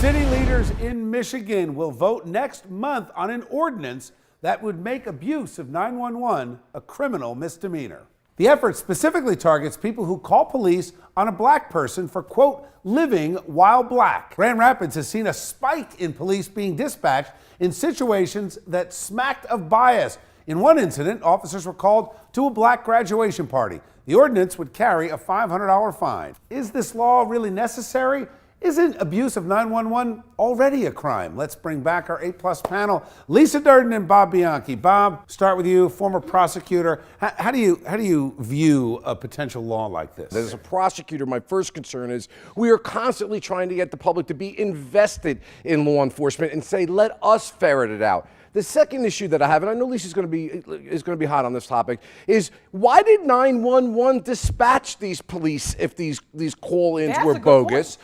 City leaders in Michigan will vote next month on an ordinance that would make abuse of 911 a criminal misdemeanor. The effort specifically targets people who call police on a black person for, quote, living while black. Grand Rapids has seen a spike in police being dispatched in situations that smacked of bias. In one incident, officers were called to a black graduation party. The ordinance would carry a $500 fine. Is this law really necessary? Isn't abuse of 911 already a crime? Let's bring back our A-plus panel, LISA DURDEN and Bob Bianchi. Bob, start with you, former prosecutor. How do you view a potential law like this? As a prosecutor, my first concern is we are constantly trying to get the public to be invested in law enforcement and say, let us ferret it out. The second issue that I have, and I know Lisa's going to be hot on this topic, is why did 911 dispatch these police if these call-ins were bogus?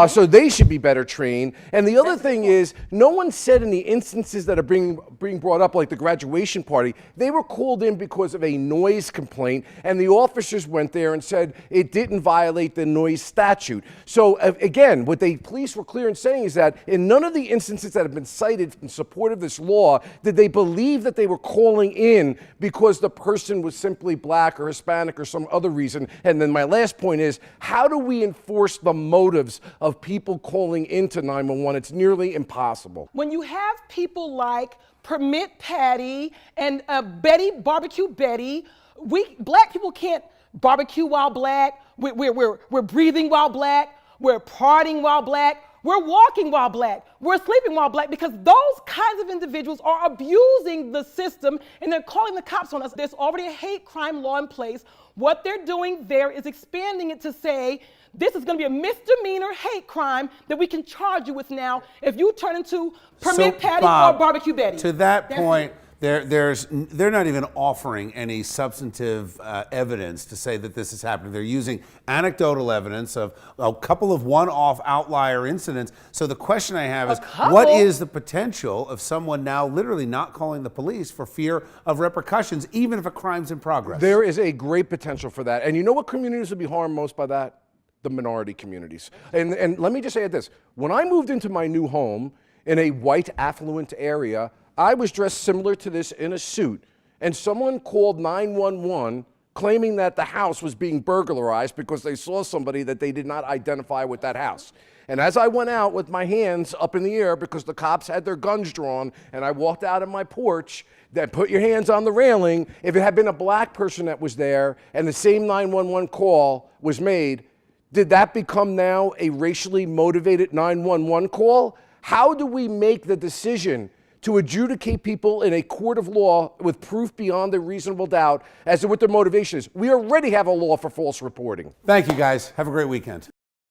So they should be better trained. And the other thing is, no one said in the instances that are being brought up, like the graduation party, they were called in because of a noise complaint, and the officers went there and said it didn't violate the noise statute. So again, what the police were clear in saying is that in none of the instances that have been cited in support of this law did they believe that they were calling in because the person was simply black or Hispanic or some other reason. And then my last point is, how do we enforce the motives of people calling into 911? It's nearly impossible. When you have people like Permit Patty and Barbecue Betty, black people can't barbecue while black, we're breathing while black, we're partying while black, we're walking while black, we're sleeping while black, because those kinds of individuals are abusing the system and they're calling the cops on us. There's already a hate crime law in place. What they're doing there is expanding it to say this is going to be a misdemeanor hate crime that we can charge you with now if you turn into Permit Patty or Barbecue Betty. To that point, they're not even offering any substantive evidence to say that this is happening. They're using anecdotal evidence of a couple of one-off outlier incidents. So the question I have is, what is the potential of someone now literally not calling the police for fear of repercussions, even if a crime's in progress? There is a great potential for that. And you know what communities would be harmed most by that? The minority communities. And let me just say this. When I moved into my new home in a white affluent area, I was dressed similar to this in a suit, and someone called 911 claiming that the house was being burglarized because they saw somebody that they did not identify with that house. And as I went out with my hands up in the air because the cops had their guns drawn, and I walked out on my porch, that put your hands on the railing, if it had been a black person that was there and the same 911 call was made, did that become now a racially motivated 911 call? How do we make the decision to adjudicate people in a court of law with proof beyond a reasonable doubt as to what their motivation is? We already have a law for false reporting. Thank you, guys. Have a great weekend.